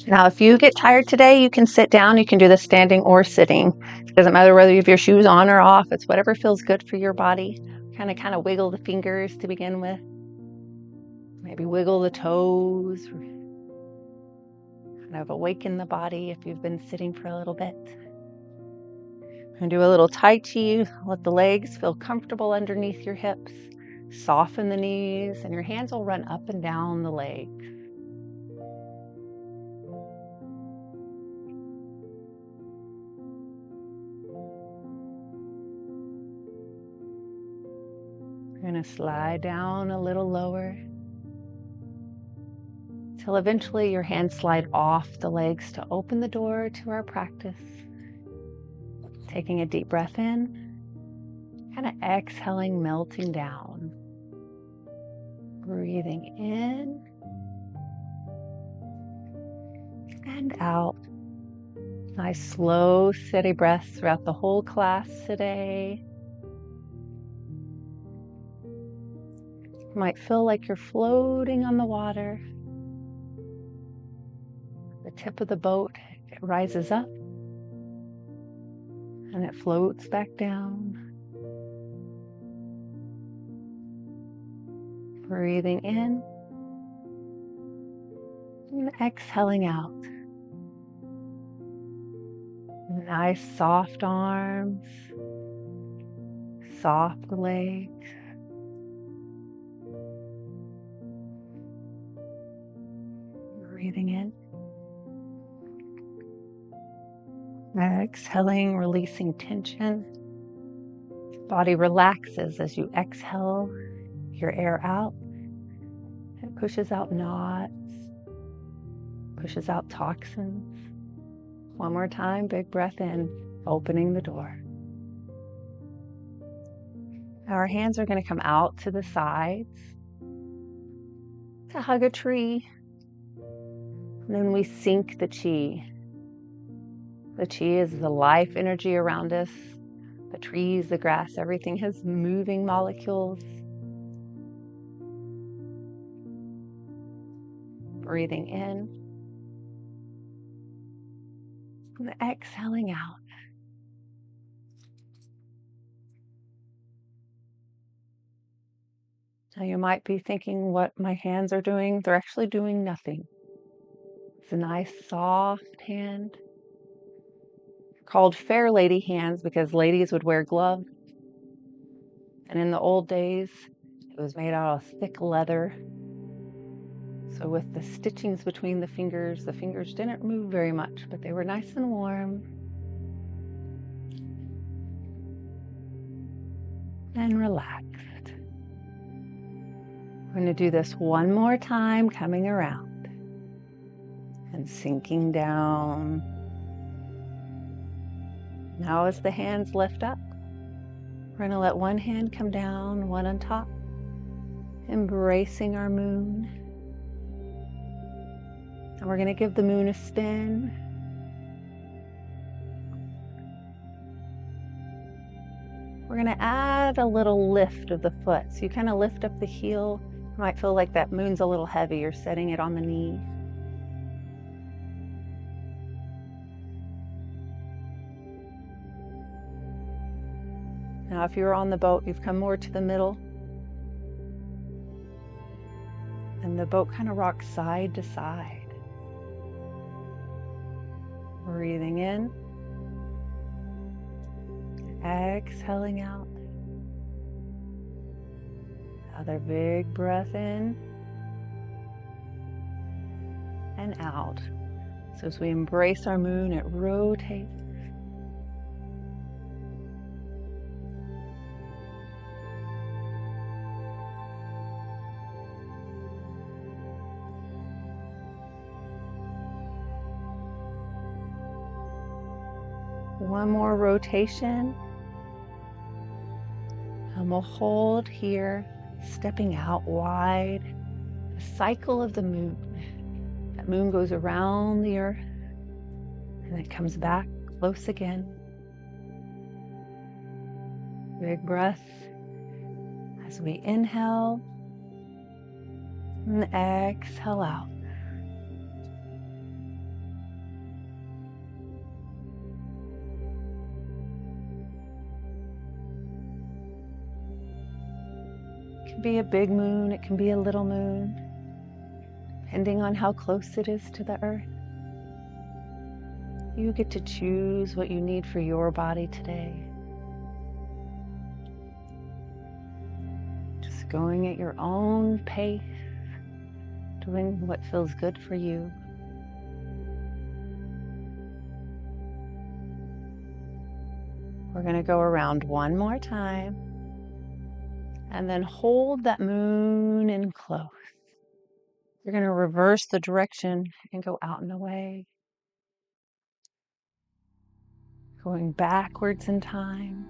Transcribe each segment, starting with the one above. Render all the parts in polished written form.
Now, if you get tired today, you can sit down. You can do this standing or sitting. It doesn't matter whether you have your shoes on or off. It's whatever feels good for your body. Kind of wiggle the fingers to begin with. Maybe wiggle the toes. Kind of awaken the body if you've been sitting for a little bit. We're going to do a little Tai Chi. Let the legs feel comfortable underneath your hips. Soften the knees, and your hands will run up and down the legs. We're going to slide down a little lower till eventually your hands slide off the legs to open the door to our practice. Taking a deep breath in, kind of exhaling, melting down. Breathing in and out. Nice, slow, steady breaths throughout the whole class today. You might feel like you're floating on the water. The tip of the boat, it rises up and it floats back down. Breathing in and exhaling out. Nice soft arms, soft legs. Breathing in. Exhaling, releasing tension. Body relaxes as you exhale your air out. It pushes out knots, pushes out toxins. One more time, big breath in, opening the door. Our hands are going to come out to the sides to hug a tree. And then we sync the chi. The chi is the life energy around us. The trees, the grass, everything has moving molecules. Breathing in and exhaling out. Now you might be thinking what my hands are doing. They're actually doing nothing. It's a nice soft hand. Called fair lady hands because ladies would wear gloves. And in the old days, it was made out of thick leather. So with the stitchings between the fingers didn't move very much, but they were nice and warm. And relaxed. We're going to do this one more time, coming around and sinking down. Now as the hands lift up, we're going to let one hand come down, one on top, embracing our moon. And we're going to give the moon a spin. We're going to add a little lift of the foot. So you kind of lift up the heel. You might feel like that moon's a little heavy. You're setting it on the knee. Now, if you're on the boat, you've come more to the middle. And the boat kind of rocks side to side. Breathing in. Exhaling out. Another big breath in. And out. So as we embrace our moon, it rotates. One more rotation. And we'll hold here, stepping out wide. The cycle of the moon. That moon goes around the earth and it comes back close again. Big breath as we inhale and exhale out. be a big moon, it can be a little moon, depending on how close it is to the earth. You get to choose what you need for your body today. Just going at your own pace, doing what feels good for you. We're going to go around one more time and then hold that moon in close. You're going to reverse the direction and go out and away. Going backwards in time.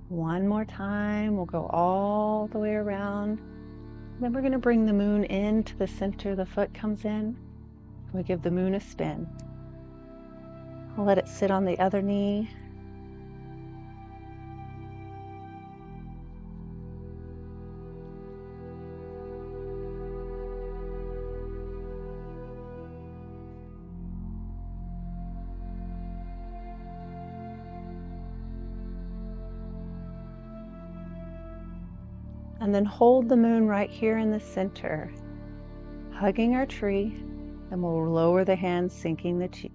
One more time, we'll go all the way around. Then we're going to bring the moon into the center. The foot comes in. We give the moon a spin. We'll let it sit on the other knee. And then hold the moon right here in the center, hugging our tree, and we'll lower the hands, sinking the chi.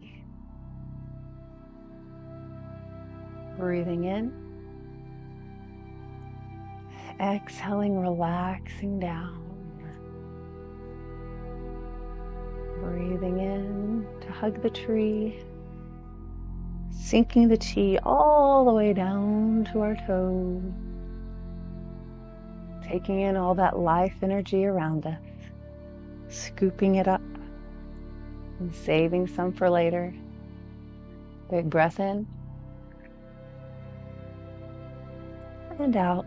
Breathing in, exhaling, relaxing down. Breathing in to hug the tree, sinking the chi all the way down to our toes. Taking in all that life energy around us, scooping it up and saving some for later. Big breath in and out.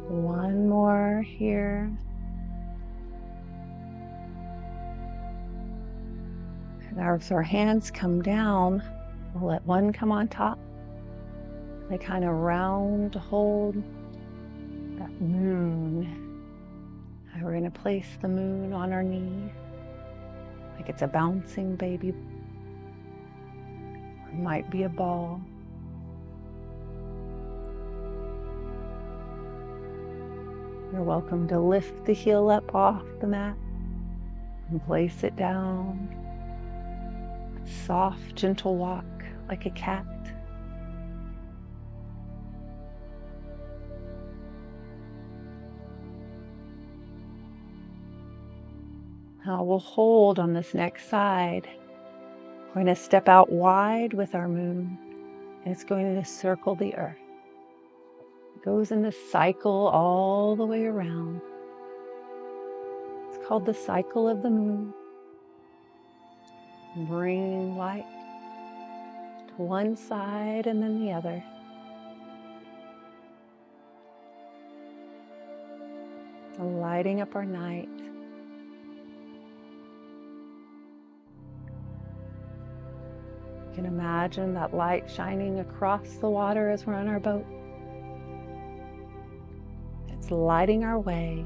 One more here. As our hands come down, we'll let one come on top. They kind of round to hold that moon. And we're going to place the moon on our knee, like it's a bouncing baby. Or it might be a ball. You're welcome to lift the heel up off the mat and place it down. Soft, gentle walk like a cat. Now we'll hold on this next side. We're going to step out wide with our moon, and it's going to circle the earth. It goes in this cycle all the way around. It's called the cycle of the moon. Bringing light to one side and then the other. Lighting up our night. You can imagine that light shining across the water as we're on our boat. It's lighting our way.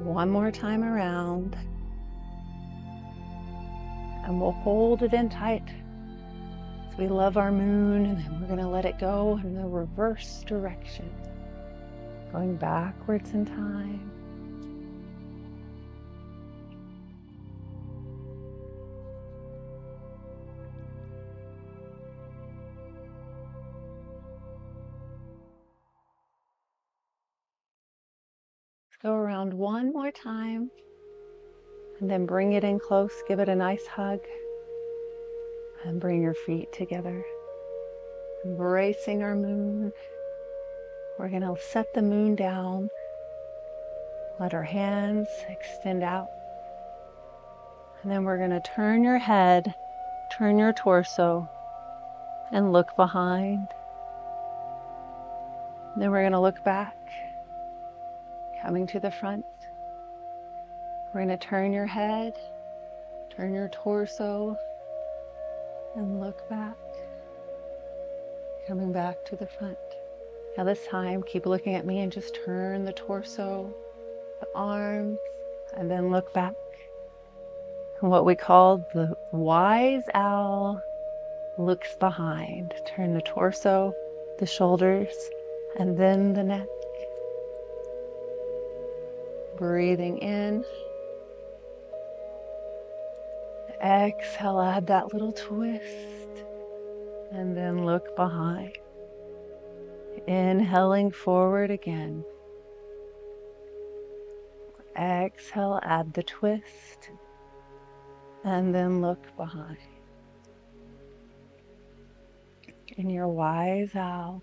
One more time around. And we'll hold it in tight. So we love our moon, and then we're going to let it go in the reverse direction. Going backwards in time. Go around one more time and then bring it in close. Give it a nice hug and bring your feet together. Embracing our moon. We're going to set the moon down. Let our hands extend out. And then we're going to turn your head, turn your torso, and look behind. Then we're going to look back, coming to the front. We're going to turn your head, turn your torso, and look back, coming back to the front. Now this time, keep looking at me and just turn the torso, the arms, and then look back. What we call the wise owl looks behind. Turn the torso, the shoulders, and then the neck. Breathing in. Exhale, add that little twist, and then look behind. Inhaling forward again. Exhale, add the twist, and then look behind. And your wise owl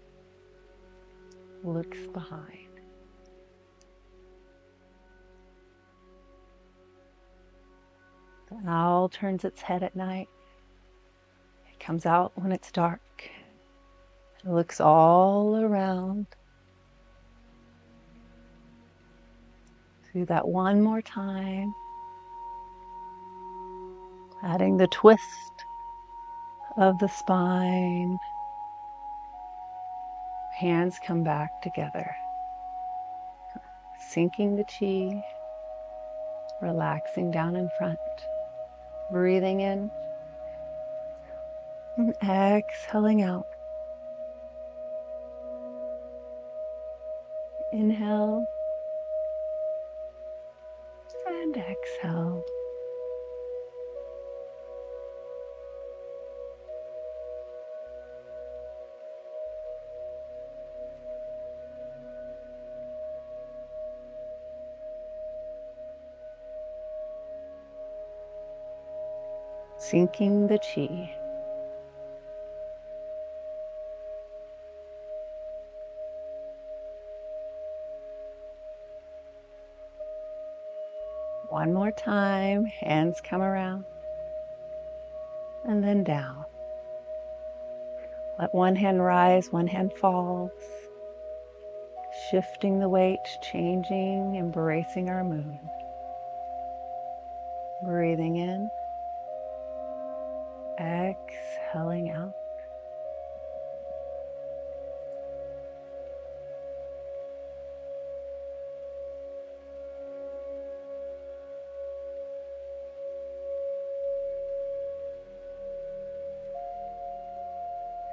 looks behind. The owl turns its head at night. It comes out when it's dark. It looks all around. Do that one more time. Adding the twist of the spine. Hands come back together. Sinking the chi. Relaxing down in front. Breathing in. And exhaling out. Inhale. And exhale. Sinking the chi. One more time, hands come around, and then down. Let one hand rise, one hand falls. Shifting the weight, changing, embracing our moon. Breathing in, exhaling out.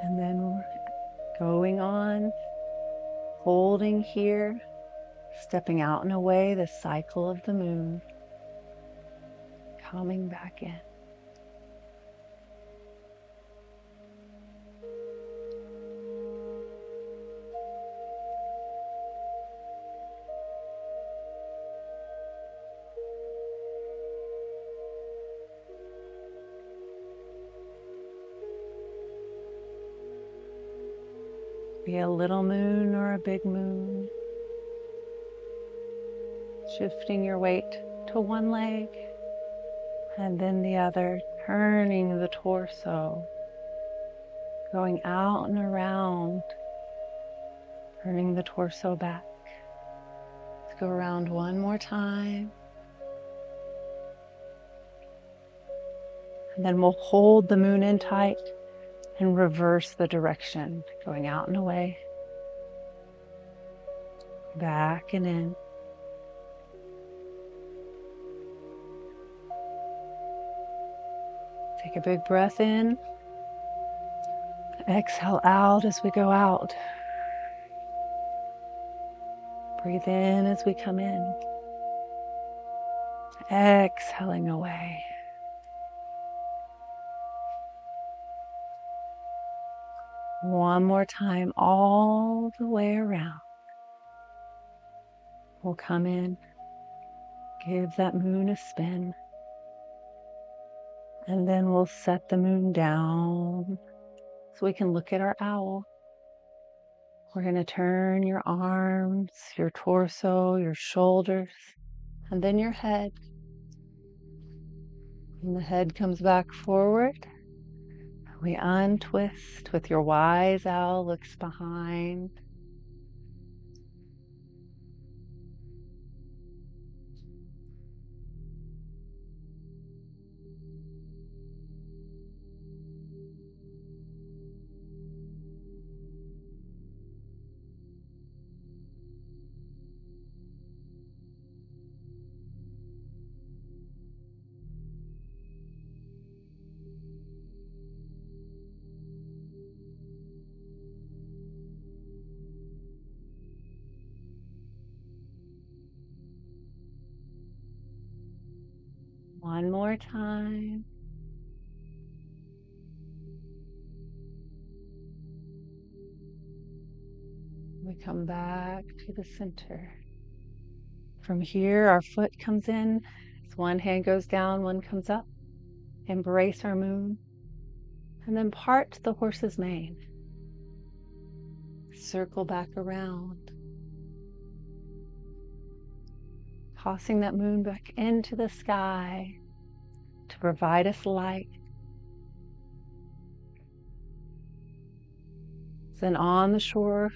And then we're going on, holding here, stepping out and away, the cycle of the moon, coming back in. Be a little moon or a big moon. Shifting your weight to one leg and then the other, turning the torso, going out and around, turning the torso back. Let's go around one more time. And then we'll hold the moon in tight and reverse the direction, going out and away, back and in. Take a big breath in. Exhale out as we go out. Breathe in as we come in. Exhaling away. One more time, all the way around. We'll come in, give that moon a spin, and then we'll set the moon down so we can look at our owl. We're going to turn your arms, your torso, your shoulders, and then your head. And the head comes back forward. We untwist with your wise owl looks behind. One more time. We come back to the center. From here, our foot comes in. As one hand goes down, one comes up. Embrace our moon. And then part the horse's mane. Circle back around. Tossing that moon back into the sky to provide us light. Then on the shore,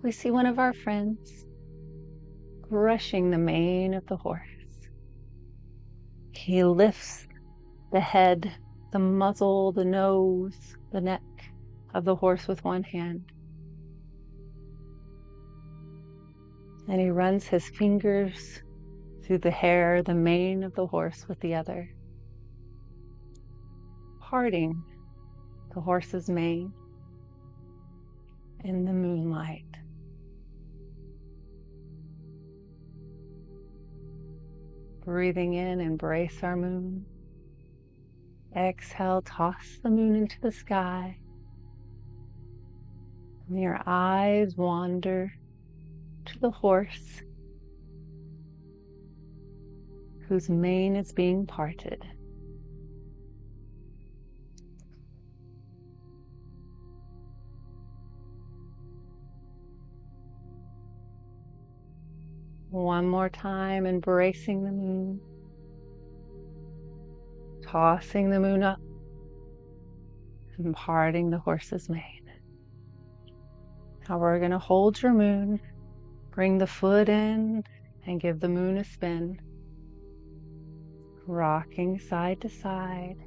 we see one of our friends brushing the mane of the horse. He lifts the head, the muzzle, the nose, the neck of the horse with one hand. And he runs his fingers through the hair, the mane of the horse with the other, parting the horse's mane in the moonlight. Breathing in, embrace our moon. Exhale, toss the moon into the sky. And your eyes wander to the horse whose mane is being parted. One more time, embracing the moon, tossing the moon up and parting the horse's mane. Now we're going to hold your moon, bring the foot in and give the moon a spin, rocking side to side.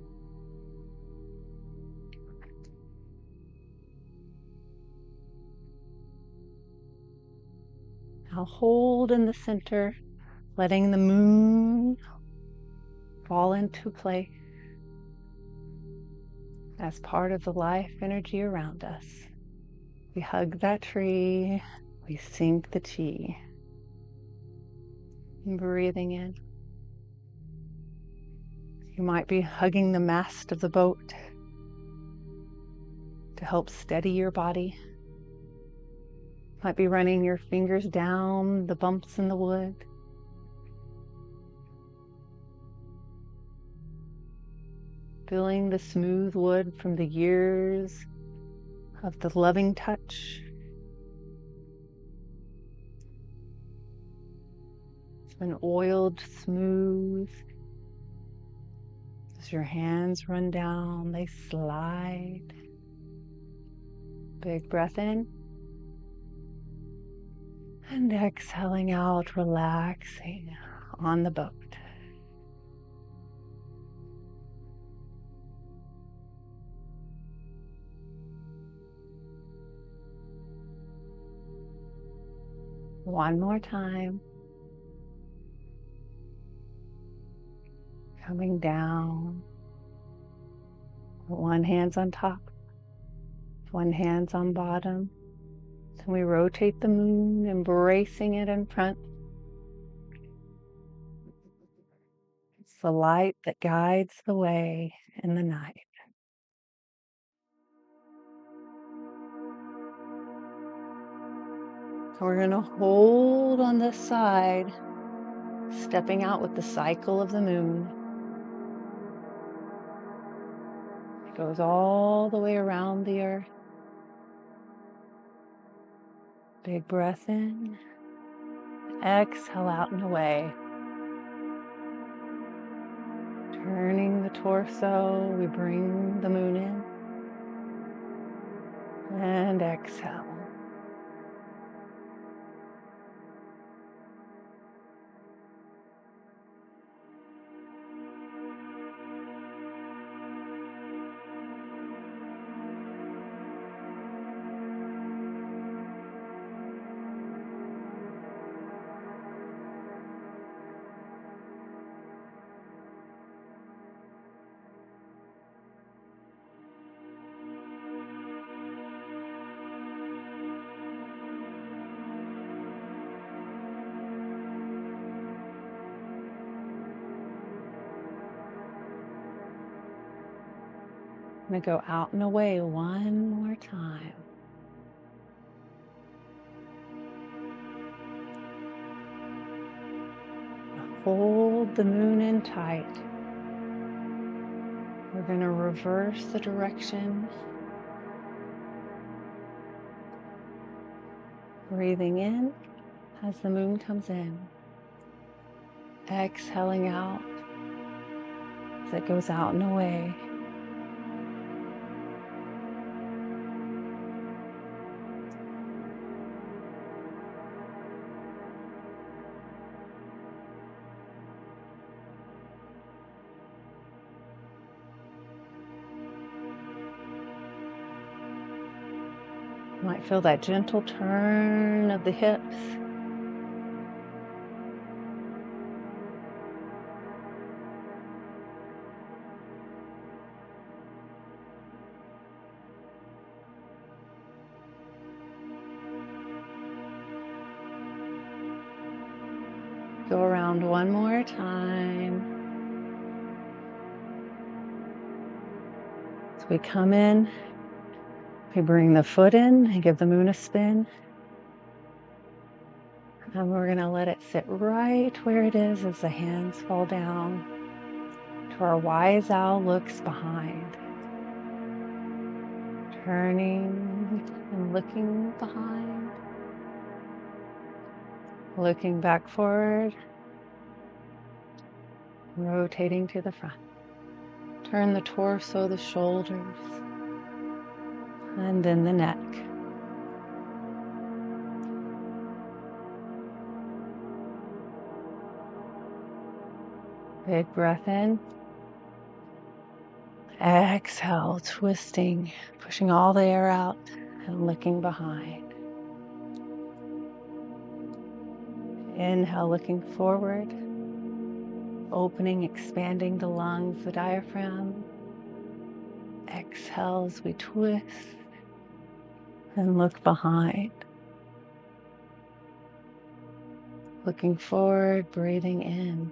Now hold in the center, letting the moon fall into place as part of the life energy around us. We hug that tree, we sink the chi. Breathing in. You might be hugging the mast of the boat to help steady your body. Might be running your fingers down the bumps in the wood. Feeling the smooth wood from the years of the loving touch. It's been oiled smooth. As your hands run down, they slide. Big breath in. And exhaling out, relaxing on the boat. One more time. Coming down. One hand's on top, one hand's on bottom. So we rotate the moon, embracing it in front. It's the light that guides the way in the night. So we're going to hold on this side, stepping out with the cycle of the moon. It goes all the way around the earth. Big breath in. Exhale out and away. Turning the torso, we bring the moon in. And exhale. I'm going to go out and away one more time. Hold the moon in tight. We're going to reverse the direction. Breathing in as the moon comes in. Exhaling out as it goes out and away. You might feel that gentle turn of the hips. Go around one more time. So we come in, we bring the foot in and give the moon a spin. And we're going to let it sit right where it is as the hands fall down to our wise owl looks behind. Turning and looking behind. Looking back forward. Rotating to the front. Turn the torso, the shoulders, and then the neck. Big breath in. Exhale, twisting, pushing all the air out and looking behind. Inhale, looking forward, opening, expanding the lungs, the diaphragm. Exhale as we twist and look behind. Looking forward, breathing in.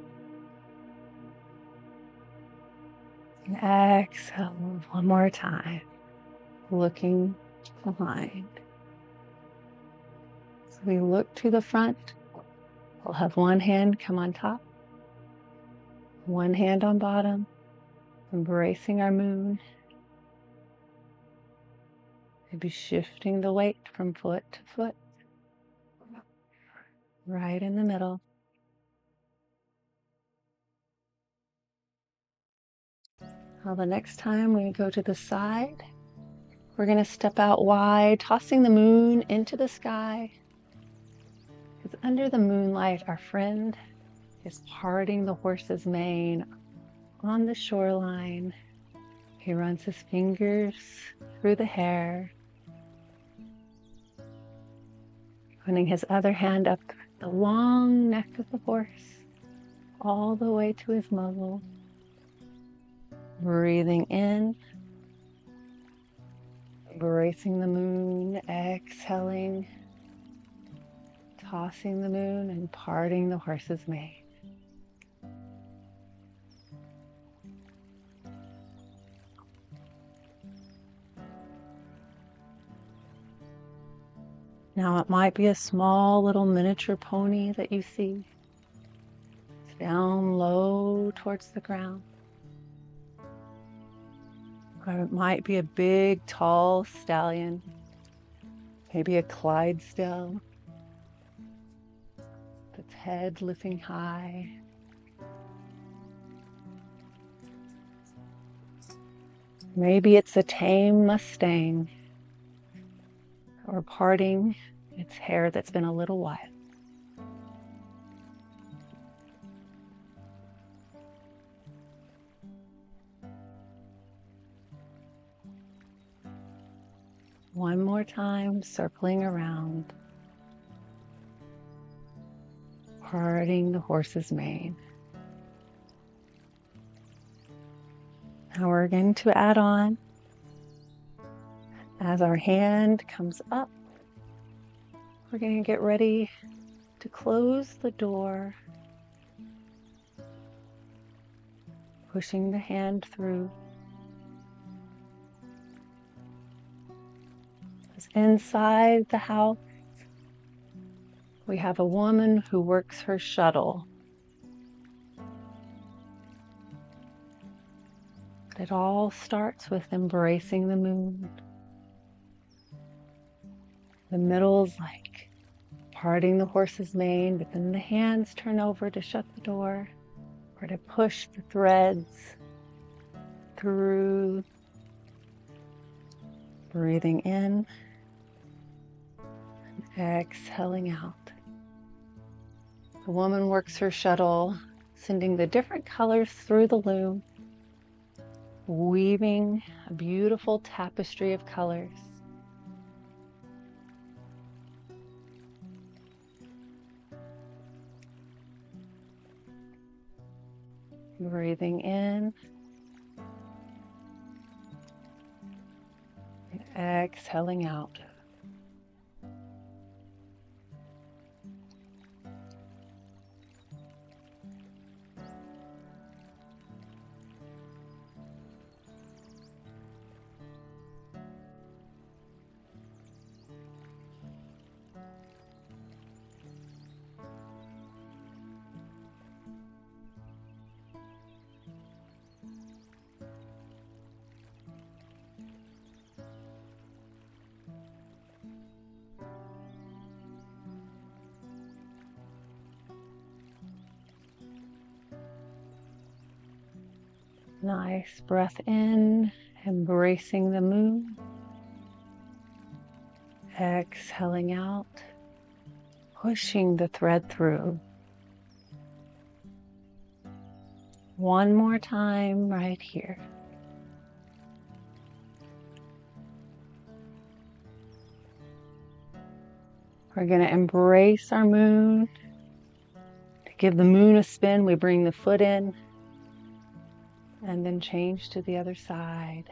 And exhale one more time, looking behind. So we look to the front. We'll have one hand come on top, one hand on bottom, embracing our moon. Maybe shifting the weight from foot to foot, right in the middle. Now the next time we go to the side, we're going to step out wide, tossing the moon into the sky. Because under the moonlight, our friend is parting the horse's mane on the shoreline. He runs his fingers through the hair, running his other hand up the long neck of the horse, all the way to his muzzle. Breathing in, embracing the moon, exhaling, tossing the moon and parting the horse's mane. Now it might be a small little miniature pony that you see. It's down low towards the ground. Or it might be a big, tall stallion. Maybe a Clydesdale. Its head lifting high. Maybe it's a tame Mustang. Or parting its hair that's been a little wild. One more time, circling around, parting the horse's mane. Now we're going to add on. As our hand comes up, we're going to get ready to close the door, pushing the hand through. Inside the house, we have a woman who works her shuttle. It all starts with embracing the moon. The middle's like parting the horse's mane, but then the hands turn over to shut the door or to push the threads through. Breathing in, exhaling out. The woman works her shuttle, sending the different colors through the loom, weaving a beautiful tapestry of colors. Breathing in, and exhaling out. Nice breath in, embracing the moon. Exhaling out, pushing the thread through. One more time right here. We're going to embrace our moon. To give the moon a spin, we bring the foot in and then change to the other side.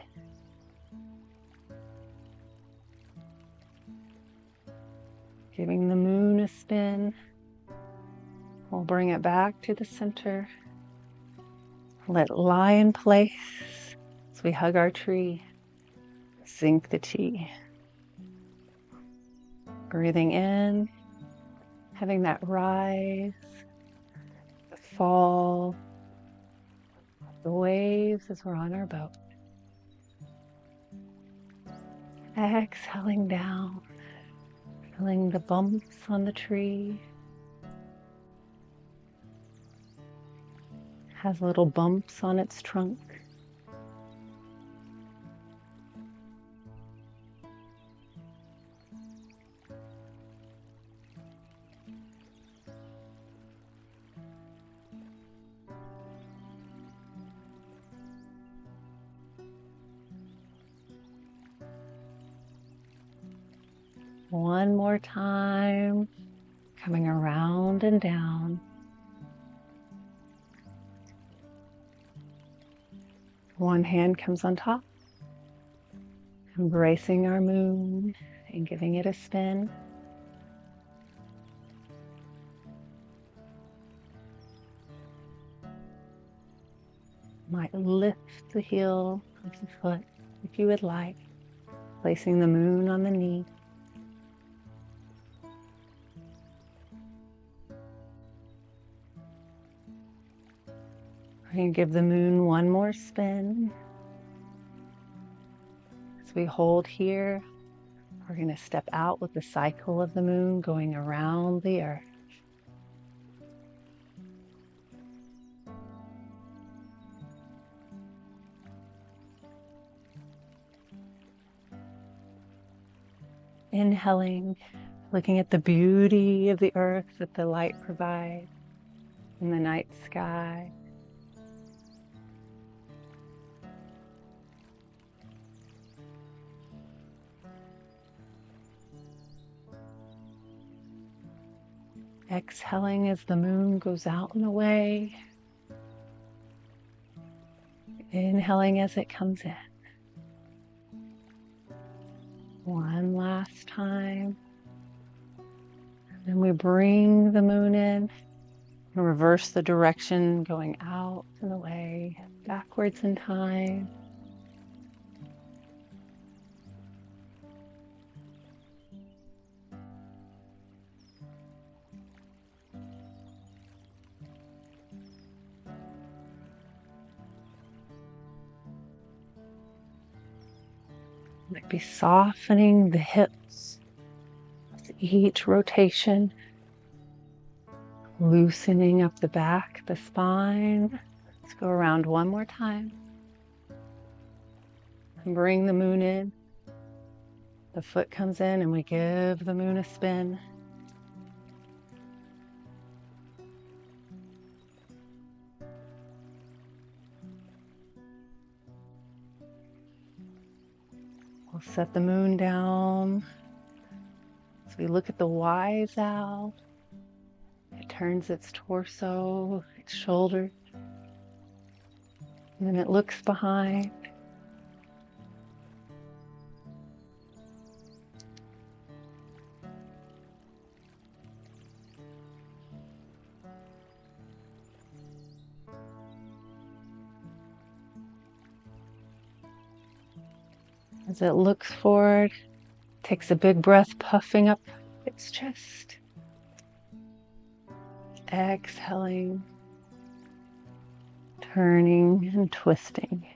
Giving the moon a spin. We'll bring it back to the center. Let it lie in place as we hug our tree. Sink the chi. Breathing in, having that rise, the fall, the waves as we're on our boat. Exhaling down, feeling the bumps on the tree. Has little bumps on its trunk. One more time, coming around and down. One hand comes on top, embracing our moon and giving it a spin. Might lift the heel of the foot if you would like, placing the moon on the knee. We're going to give the moon one more spin. As we hold here, we're going to step out with the cycle of the moon going around the earth. Inhaling, looking at the beauty of the earth that the light provides in the night sky. Exhaling as the moon goes out and away. Inhaling as it comes in. One last time. And then we bring the moon in and reverse the direction, going out and away, backwards in time. Might be softening the hips with each rotation, loosening up the back, the spine. Let's go around one more time. And bring the moon in. The foot comes in and we give the moon a spin. We'll set the moon down. So we look at the wise owl. It turns its torso, its shoulders, and then it looks behind. As it looks forward, takes a big breath, puffing up its chest. Exhaling, turning and twisting.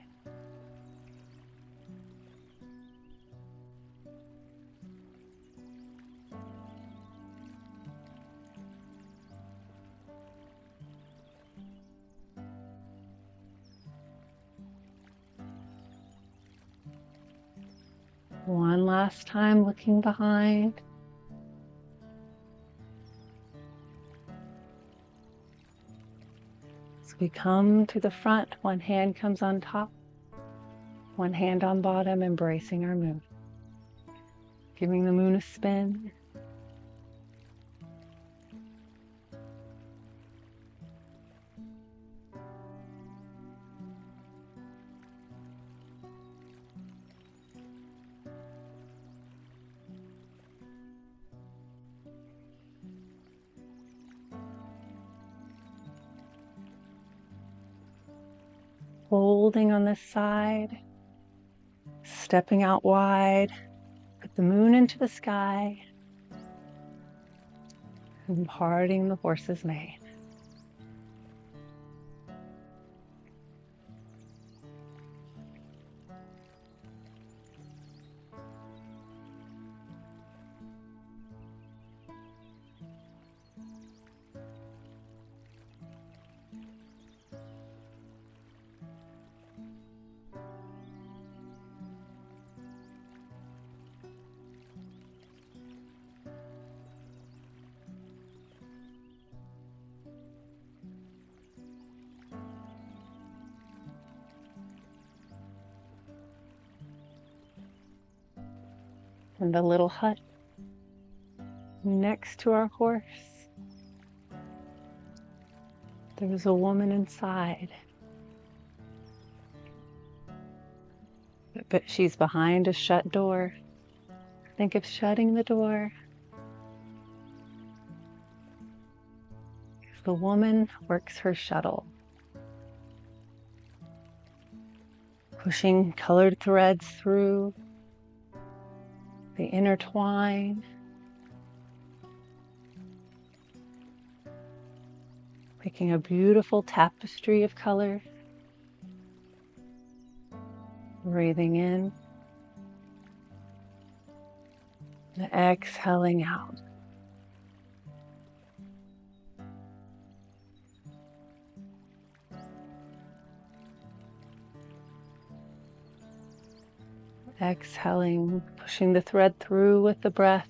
One last time, looking behind. As we come to the front, one hand comes on top, one hand on bottom, embracing our moon. Giving the moon a spin. Holding on this side, stepping out wide, put the moon into the sky, and parting the horse's mane. And the little hut next to our horse. There was a woman inside, but she's behind a shut door. Think of shutting the door. The woman works her shuttle, pushing colored threads through. They intertwine. Making a beautiful tapestry of color. Breathing in. And exhaling out. Exhaling, pushing the thread through with the breath.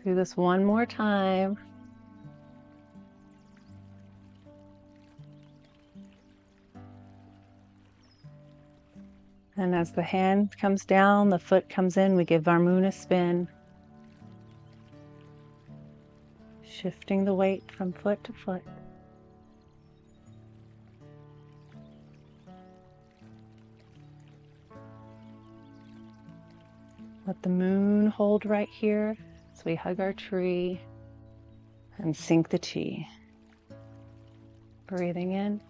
Do this one more time. And as the hand comes down, the foot comes in, we give our moon a spin. Shifting the weight from foot to foot. Let the moon hold right here. So we hug our tree and sink the chi. Breathing in,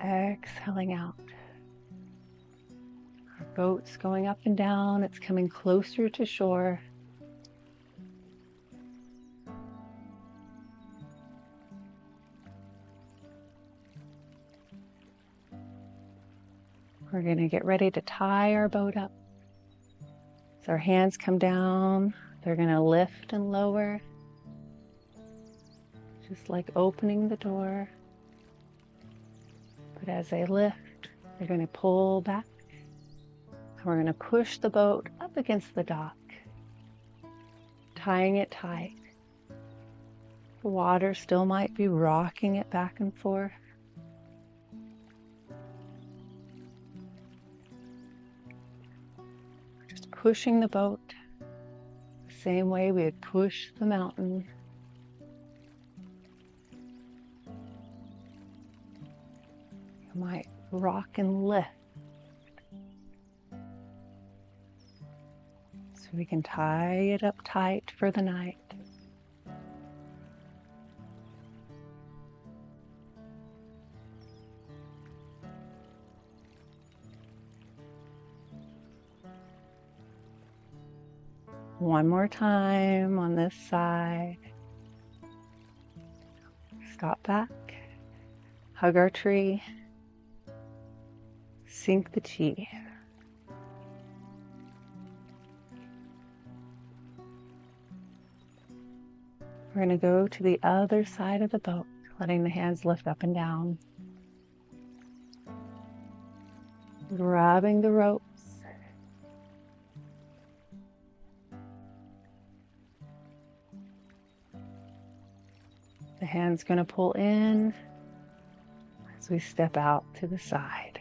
exhaling out. Our boat's going up and down. It's coming closer to shore. We're going to get ready to tie our boat up. So our hands come down. They're going to lift and lower, just like opening the door. But as they lift, they're going to pull back. And we're going to push the boat up against the dock, tying it tight. The water still might be rocking it back and forth. Just pushing the boat the same way we would push the mountain. You might rock and lift. So we can tie it up tight for the night. One more time on this side. Stop back, hug our tree, sink the chi. We're going to go to the other side of the boat, letting the hands lift up and down. Grabbing the ropes. The hand's going to pull in as we step out to the side,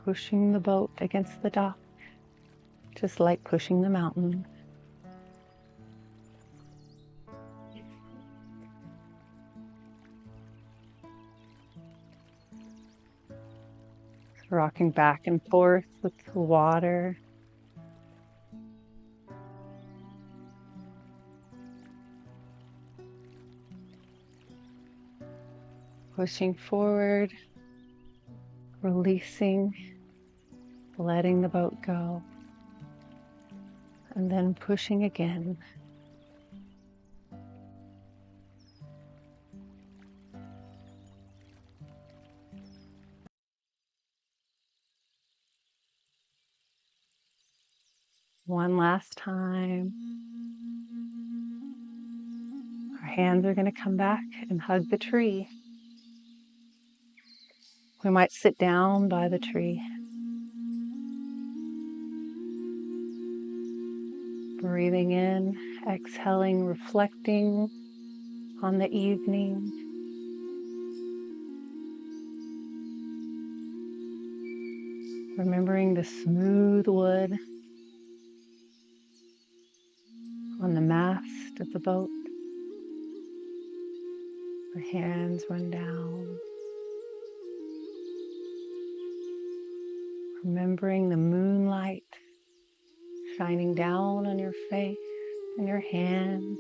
pushing the boat against the dock, just like pushing the mountain. Rocking back and forth with the water. Pushing forward, releasing, letting the boat go, and then pushing again. One last time. Our hands are going to come back and hug the tree. We might sit down by the tree. Breathing in, exhaling, reflecting on the evening. Remembering the smooth wood on the mast of the boat. The hands run down. Remembering the moonlight shining down on your face and your hands.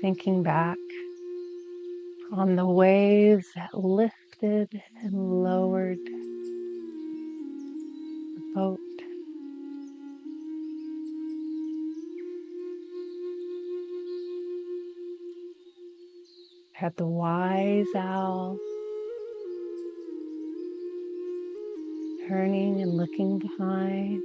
Thinking back on the waves that lifted and lowered the boat. Had the wise owl turning and looking behind.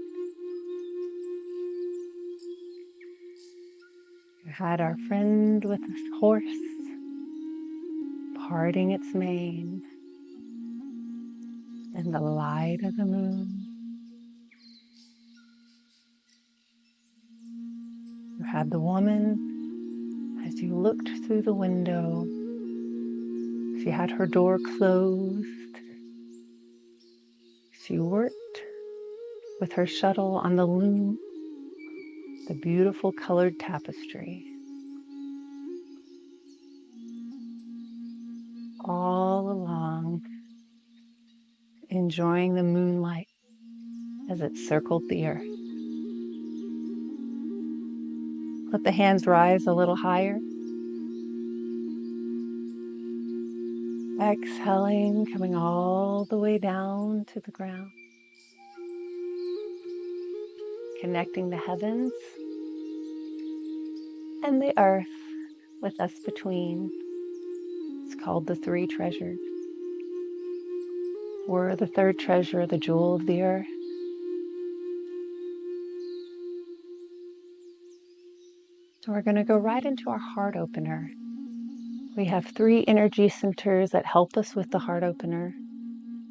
You had our friend with a horse parting its mane in the light of the moon. You had the woman as you looked through the window. She had her door closed. She worked with her shuttle on the loom, the beautiful colored tapestry. All along enjoying the moonlight as it circled the earth. Let the hands rise a little higher. Exhaling, coming all the way down to the ground. Connecting the heavens and the earth with us between. It's called the three treasures. We're the third treasure, the jewel of the earth. So we're going to go right into our heart opener. We have 3 energy centers that help us with the heart opener.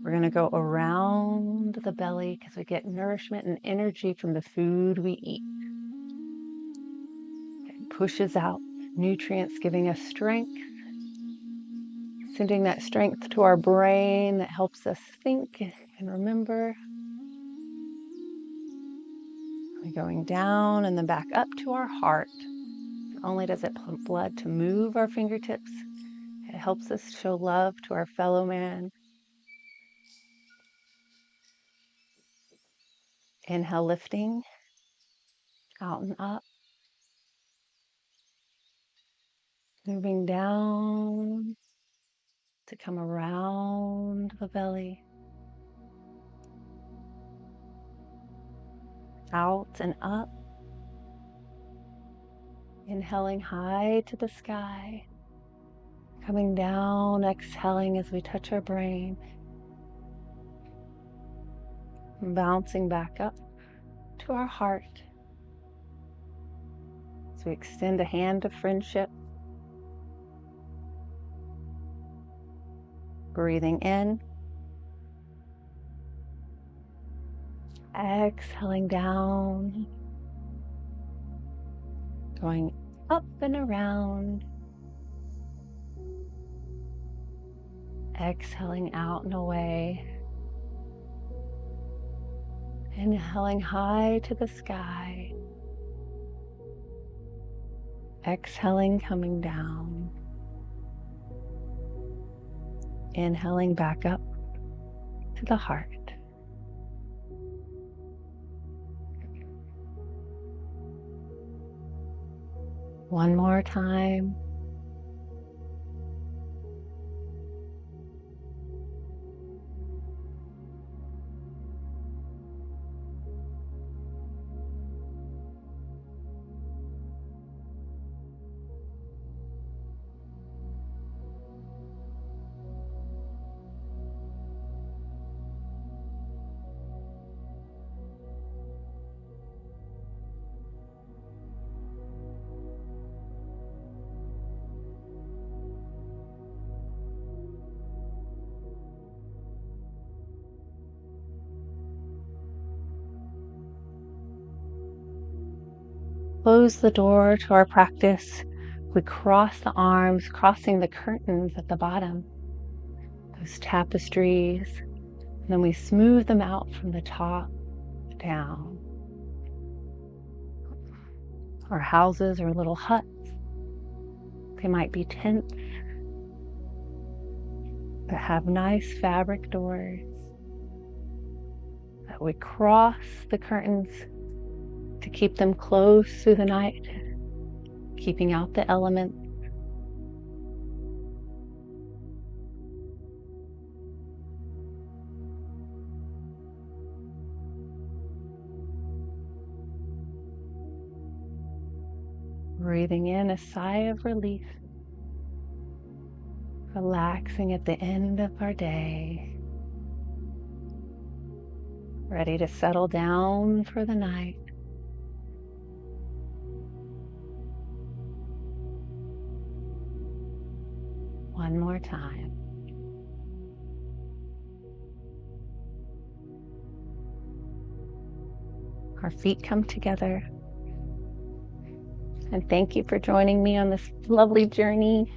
We're going to go around the belly because we get nourishment and energy from the food we eat. It pushes out nutrients, giving us strength, sending that strength to our brain that helps us think and remember. We're going down and then back up to our heart. Not only does it pump blood to move our fingertips, it helps us show love to our fellow man. Inhale, lifting, out and up. Moving down to come around the belly. Out and up. Inhaling high to the sky. Coming down, exhaling as we touch our brain. Bouncing back up to our heart. As we extend a hand of friendship. Breathing in. Exhaling down. Going up and around. Exhaling out and away. Inhaling high to the sky. Exhaling, coming down. Inhaling back up to the heart. One more time. Close the door to our practice. We cross the arms, crossing the curtains at the bottom, those tapestries, and then we smooth them out from the top down. Our houses are little huts. They might be tents that have nice fabric doors. That we cross the curtains to keep them closed through the night, keeping out the elements. Breathing in a sigh of relief, relaxing at the end of our day, ready to settle down for the night. One more time. Our feet come together. And thank you for joining me on this lovely journey.